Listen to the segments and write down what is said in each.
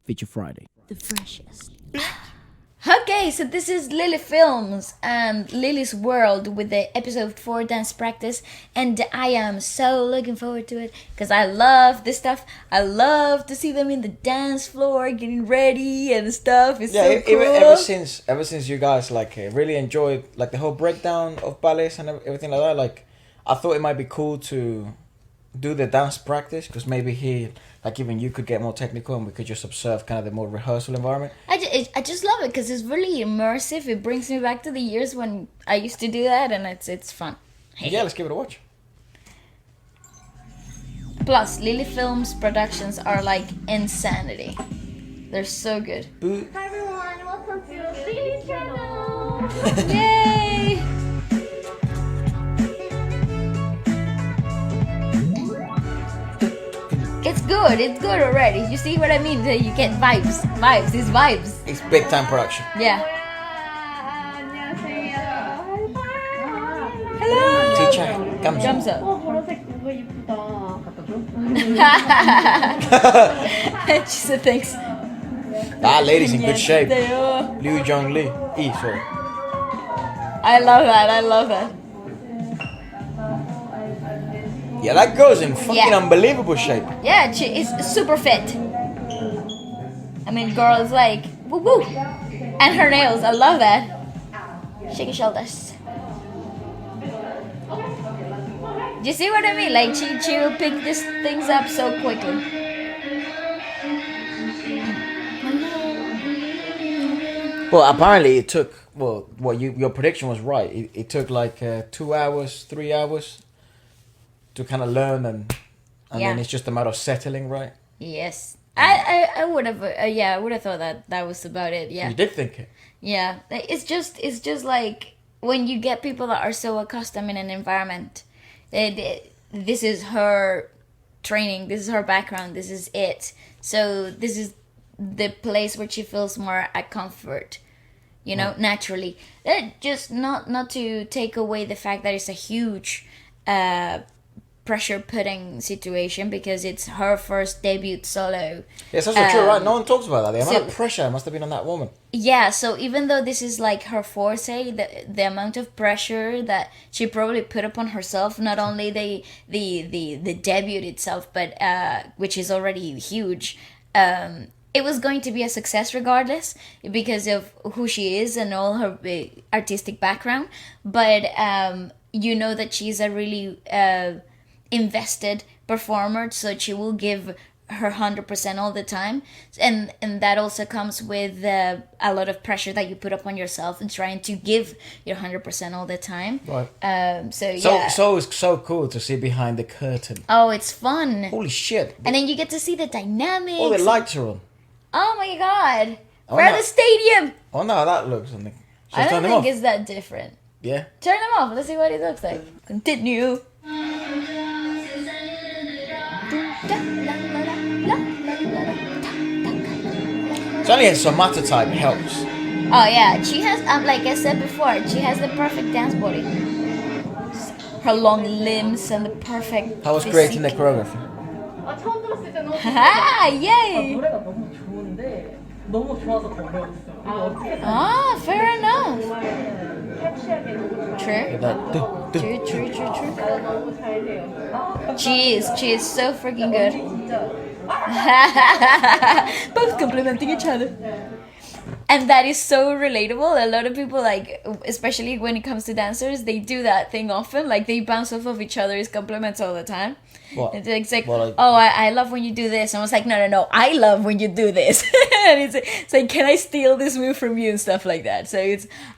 Feature Friday. The freshest. Okay, so this is LiLi Films and LiLi's World with the episode 4 dance practice, and I am so looking forward to it because I love this stuff. I love to see them in the dance floor getting ready and stuff. It's so cool. Ever since you guys really enjoyed the whole breakdown of ballets and everything like that, I thought it might be cool to do the dance practice because maybe even you could get more technical and we could just observe kind of the more rehearsal environment. I just love it because it's really immersive. It brings me back to the years when I used to do that, and it's fun. Yeah, let's give it a watch. Plus, LiLi Films productions are like insanity. They're so good. Hi everyone, welcome to LiLi's channel! Yay! It's good already. You see what I mean? You get vibes. It's vibes. It's big time production. Yeah. 안녕하세요. Hello. Teacher, come Gamsa. 보라색 너무 예쁘다. She said thanks. That lady's in good Yes, shape. they are. Liu Zhongli. Sorry. I love that. Yeah, that girl's in fucking Yeah. unbelievable shape. Yeah, she is super fit. I mean, girl is like woo woo, and her nails. I love that. Shake your shoulders. Do you see what I mean? Like she will pick these things up so quickly. Well, apparently it took. Well, your prediction was right. It took 2 hours, 3 hours to kind of learn, and Yeah. then it's just a matter of settling, right? Yes, I would have I would have thought that was about it. Yeah. You did think it. Yeah, it's just like when you get people that are so accustomed in an environment, this is her training, this is her background, this is it. So this is the place where she feels more at comfort, naturally. Just not to take away the fact that it's a huge pressure putting situation because it's her first debut solo. It's also true, right? No one talks about that. The amount so- of pressure must have been on that woman. Yeah, so even though this is like her forte, the amount of pressure that she probably put upon herself, not only the debut itself, but which is already huge, it was going to be a success regardless because of who she is and all her artistic background. But you know that she's a really invested performer, so she will give her 100% all the time, and that also comes with a lot of pressure that you put up on yourself and trying to give your 100% all the time. Right. So yeah. So it's so cool to see behind the curtain. Oh, it's fun. Holy shit! And then you get to see the dynamics. All the lights are on. Oh my god. Oh, We're at no. the stadium. Oh no, how that looks. Should I don't turn them think off? it's that different. Yeah. Turn them off. Let's see what it looks like. Continue. It's only a sonata type helps. Oh yeah, she has, like I said before, she has the perfect dance body. Her long limbs and the perfect. I was creating the physique. choreography. 아 처음 들었을 때 너무 Haha, yay! 노래가 너무 좋은데 너무 좋아서 더 어려웠어요. 이거 어떻게 Ah, fair enough. 캐치하게 너무 좋아. True. That. True. 너무 잘해요. She is so freaking good. 진짜 Both complimenting each other. And that is so relatable. A lot of people, especially when it comes to dancers, they do that thing often. Like, they bounce off of each other's compliments all the time. What? It's like, Well, I love when you do this. And I was like, no, I love when you do this. And it's like, can I steal this move from you and stuff like that. So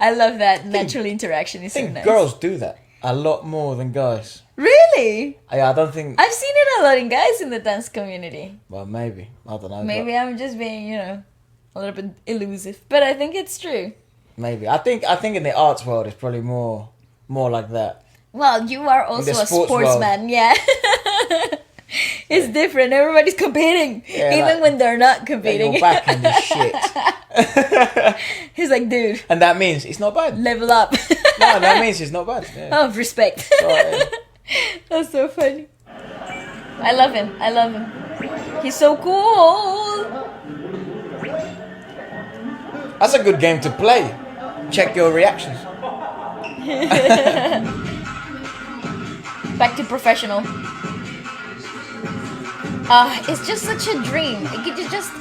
I love that natural interaction. It's I so think nice. girls do that a lot more than guys. Really? I don't think. I've seen it a lot in guys in the dance community. Well, maybe I don't know. Maybe but I'm just being, a little bit elusive, but I think it's true. maybe I think in the arts world it's probably more like that. Well, you are also the a sports sportsman, yeah. It's different. Everybody's competing, Yeah, even when they're not competing. Your backhand is shit, He's like, dude, and that means it's not bad. level up. No, that means it's not bad. Yeah. Oh, respect. So, That's so funny. I love him. He's so cool. That's a good game to play. Check your reactions. Back to professional. It's just such a dream. Could you just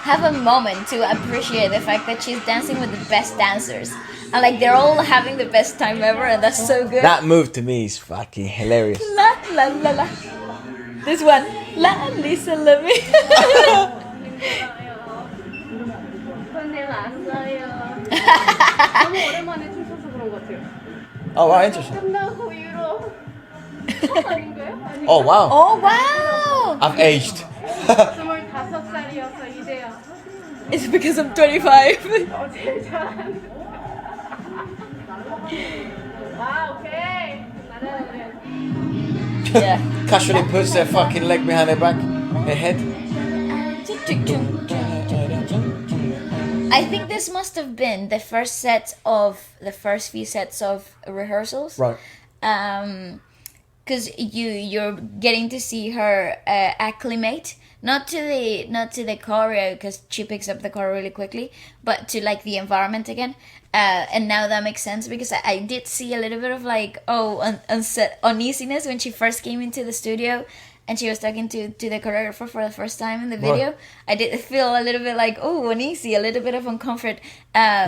have a moment to appreciate the fact that she's dancing with the best dancers, and like they're all having the best time ever, and that's so good. That move to me is fucking hilarious. La la la la. This one. LALISA love me. 오늘 왔어요. 너무 오랜만에 춤춰서 그런 것 같아요. Oh wow, interesting. 끝나고 유럽. 처음 아닌가요? 아니, Oh wow. Oh wow! I've aged. 25살이어서 이제야. It's because I'm 25. 제일 잘하는. 와, 오케이. 나는 Yeah. Casually puts their fucking leg behind their back, their head. I think this must have been the first few sets of rehearsals. Right. Because you're getting to see her acclimate, not to the choreo, because she picks up the choreo really quickly, but to like the environment again. And now that makes sense, because I did see a little bit of like uneasiness when she first came into the studio and she was talking to the choreographer for the first time in the video. Right. I did feel a little bit like uneasy, a little bit of uncomfort.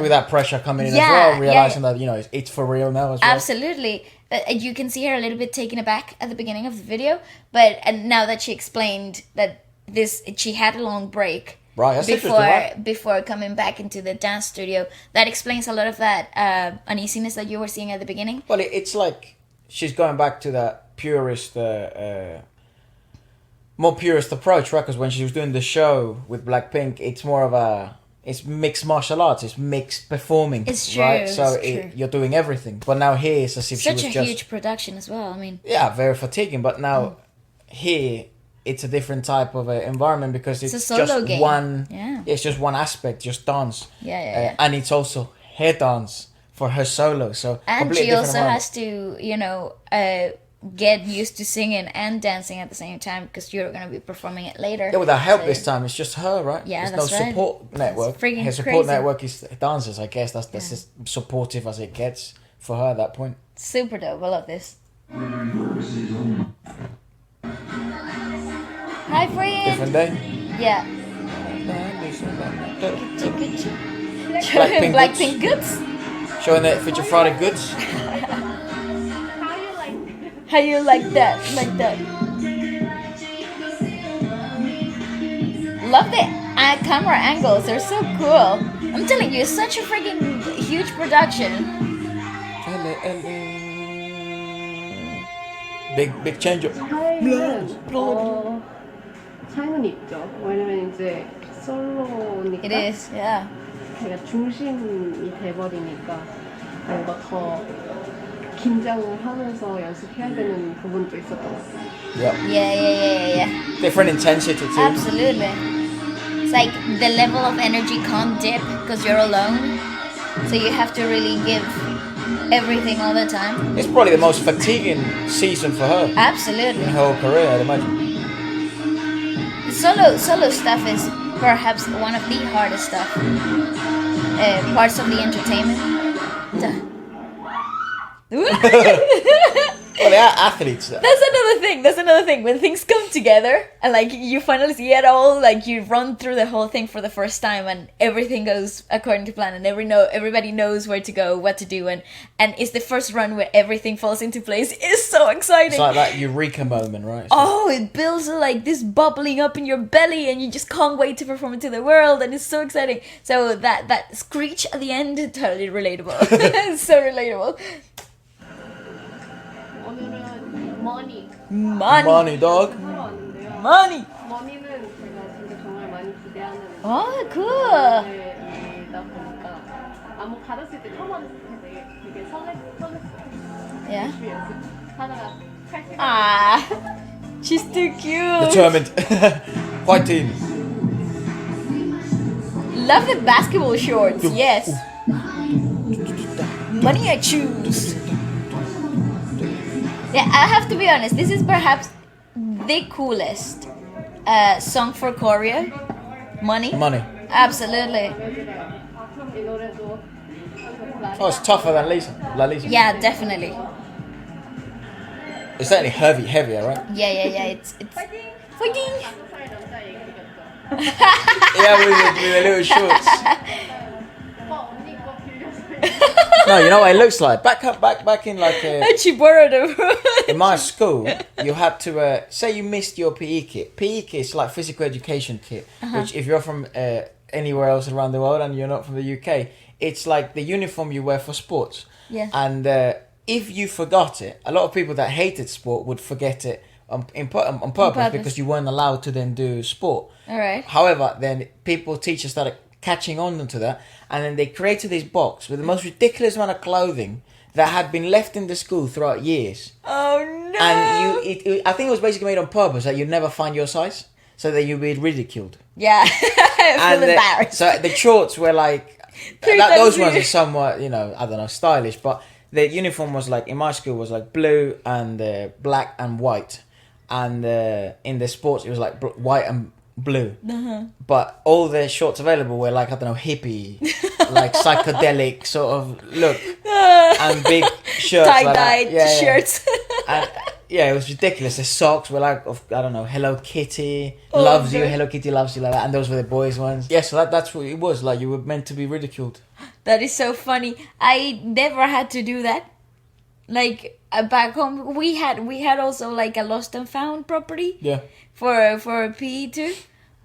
With that pressure coming in yeah, as well, realizing yeah. that, you know, it's for real now as well. Absolutely. You can see her a little bit taken aback at the beginning of the video, but and now that she explained that she had a long break. Right, that's interesting, right? Before coming back into the dance studio, that explains a lot of that uneasiness that you were seeing at the beginning. Well, it's like she's going back to that purist, more purist approach, right? Because when she was doing the show with Blackpink, it's more of it's mixed martial arts, it's mixed performing. It's true, right? So it's true. You're doing everything. But now here it's as if she Such was a huge production as well. I mean, yeah, very fatiguing. But now here it's a different type of environment because it's a solo just game. one. Yeah. It's just one aspect, just dance. Yeah. And it's also her dance for her solo. So And completely she different also environment. has to, get used to singing and dancing at the same time, because you're going to be performing it later. Yeah, without help So- this time, it's just her, right? Yeah, There's that's no right. support network. freaking Her support crazy. network is dancers, I guess. That's as supportive as it gets for her at that point. Super dope. I love this. Hi, friend. Different day. Yeah. Blackpink Blackpink goods. Showing their Future Friday goods. How you like that? Like that. Love the camera angles. They're so cool. I'm telling you, it's such a freaking huge production. Big change up. 차이는 있죠. 왜냐면 이제 솔로니까 It is, yeah. 제가 중심이 돼버리니까 뭔가 더 긴장을 하면서 연습해야 되는 부분도 있었던 것 같아요. Yeah. Different intensity too. Absolutely. It's like the level of energy can't dip because you're alone. So you have to really give everything all the time. It's probably the most fatiguing season for her Absolutely. in her whole career, I'd imagine. Solo stuff is perhaps one of the hardest stuff. Parts of the entertainment. Well, they are athletes. That's another thing. When things come together and like you finally see it all, like you run through the whole thing for the first time and everything goes according to plan and everybody knows where to go, what to do, and it's the first run where everything falls into place. It's so exciting. It's like that eureka moment, right? Oh, it builds like this bubbling up in your belly and you just can't wait to perform it to the world, and it's so exciting. So that screech at the end, totally relatable. It's so relatable. 오늘은 머니 Money, dog. 하러 왔는데요. Money. 머니는 제가 진짜 정말 많이 기대하는 Oh, cool. 노래이다 보니까 안무 받았을 때 처음 받았을 때 되게 설렜어요. Yeah. 열심히 연습하다가 할 생각 Ah, she's too cute. Determined. White team. Love the basketball shorts. Yes. Money I choose. Yeah, I have to be honest. This is perhaps the coolest song for choreo. Money. Money. Absolutely. 이 노래도 Oh, it's tougher than Lisa. LALISA. Yeah, definitely. It's certainly heavier, right? Yeah. It's fighting. 한살 남자 얘기 같죠? Yeah, with the little shorts. 언니 거 빌려서 No, you know what it looks like. Back in like And she borrowed it. in my school, you had to say you missed your PE kit. PE kit is like physical education kit, which if you're from anywhere else around the world and you're not from the UK, it's like the uniform you wear for sports. Yeah. And if you forgot it, a lot of people that hated sport would forget it on purpose because you weren't allowed to then do sport. All right. However, then teachers started catching on to that, and then they created this box with the most ridiculous amount of clothing that had been left in the school throughout years. Oh no. And I think it was basically made on purpose that you'd never find your size, so that you'd be ridiculed. Yeah. I feel embarrassed. So the shorts were like, those ones are somewhat, I don't know, stylish, but the uniform was like, in my school, was like blue and black and white. And in the sports, it was like white and blue. But all the shorts available were like, I don't know, hippie, like psychedelic sort of look. And big shirts. Tie-dyed shirts. And, yeah, it was ridiculous. The socks were like, I don't know, Hello Kitty loves you, Hello Kitty loves you, like that. And those were the boys' ones. Yeah, so that's what it was. Like, you were meant to be ridiculed. That is so funny. I never had to do that. Like back home, we had also like a lost and found property. Yeah. For PE too,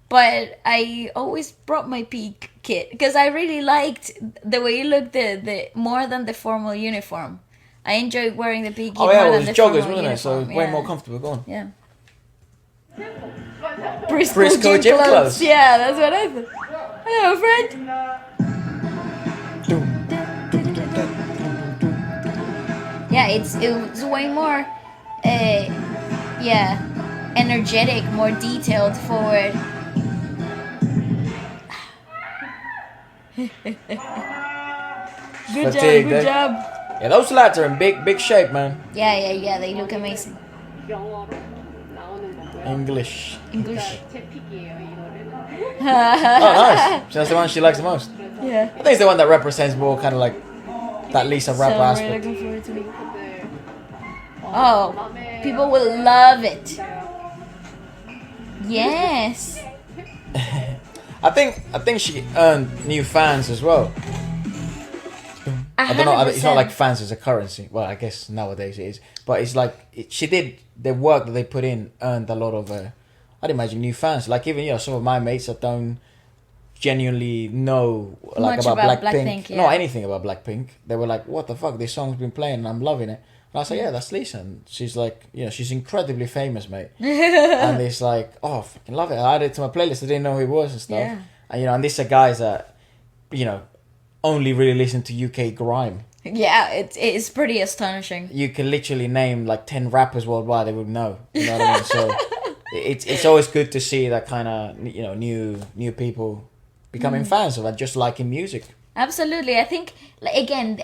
but I always brought my PE kit because I really liked the way it looked, the more than the formal uniform. I enjoyed wearing the PE kit more it than was the joggers, formal wasn't it? So uniform. way more comfortable. Go on. Yeah. Briscoe gym clothes. Yeah, that's what I thought. Hello, friend. Yeah, it's way more, energetic, more detailed, forward. Good job. Yeah, those lads are in big shape, man. Yeah, they look amazing. 영어로 나오는 거고요. English. 제 픽이에요, 이 노래는. Oh, nice. So that's the one she likes the most. Yeah. I think it's the one that represents more kind of like that Lisa rap So I'm really aspect. looking forward to it. 네. Oh, people will love it. Yes. I think she earned new fans as well. I don't know. It's not like fans as a currency. Well, I guess nowadays it is. But it's like she did the work that they put in earned a lot of. I'd imagine new fans. Like even some of my mates that don't genuinely know like Much about about Blackpink, Blackpink, yeah. not anything about Blackpink. They were like, "What the fuck? This song's been playing and I'm loving it." And I said, "Yeah, that's Lisa." And she's like, she's incredibly famous, mate. And it's like, oh, I fucking love it. I added it to my playlist. I didn't know who he was and stuff. Yeah. And and these are guys that, only really listen to UK grime. Yeah, it's pretty astonishing. You can literally name like 10 rappers worldwide, they would know. You know what I mean? So it's always good to see that kind of new people becoming fans of it, just liking music. Absolutely. I think, like, again,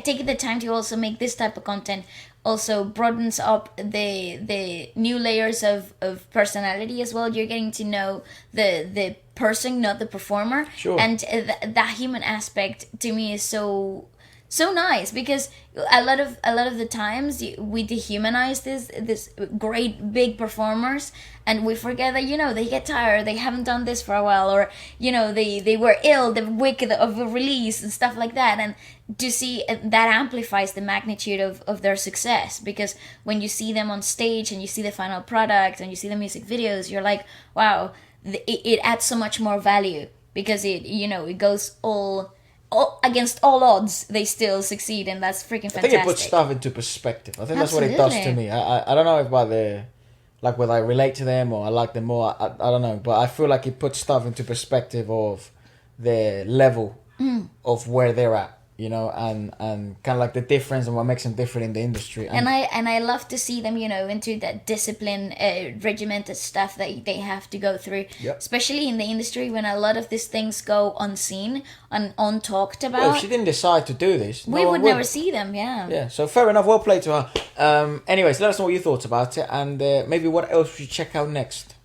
taking the time to also make this type of content also broadens up the new layers of personality as well. You're getting to know the person, not the performer. Sure. And that human aspect to me is so nice, because a lot of the times we dehumanize this great big performers, and we forget that they get tired, they haven't done this for a while, or they were ill the week of the release and stuff like that. And to see that amplifies the magnitude of their success, because when you see them on stage and you see the final product and you see the music videos, you're like, wow, it adds so much more value, because it goes all against all odds, they still succeed, and that's freaking fantastic. I think it puts stuff into perspective. I think that's what it does to me. I don't know if whether I relate to them or I like them more. I don't know, but I feel like it puts stuff into perspective of the level of where they're at, and kind of like the difference and what makes them different in the industry. And I love to see them, into that discipline, regimented stuff that they have to go through, Yep. especially in the industry when a lot of these things go unseen and untalked about. Well, if she didn't decide to do this, we would never see them. Yeah, so fair enough. Well played to her. Anyways, let us know what you thought about it, and maybe what else we should check out next.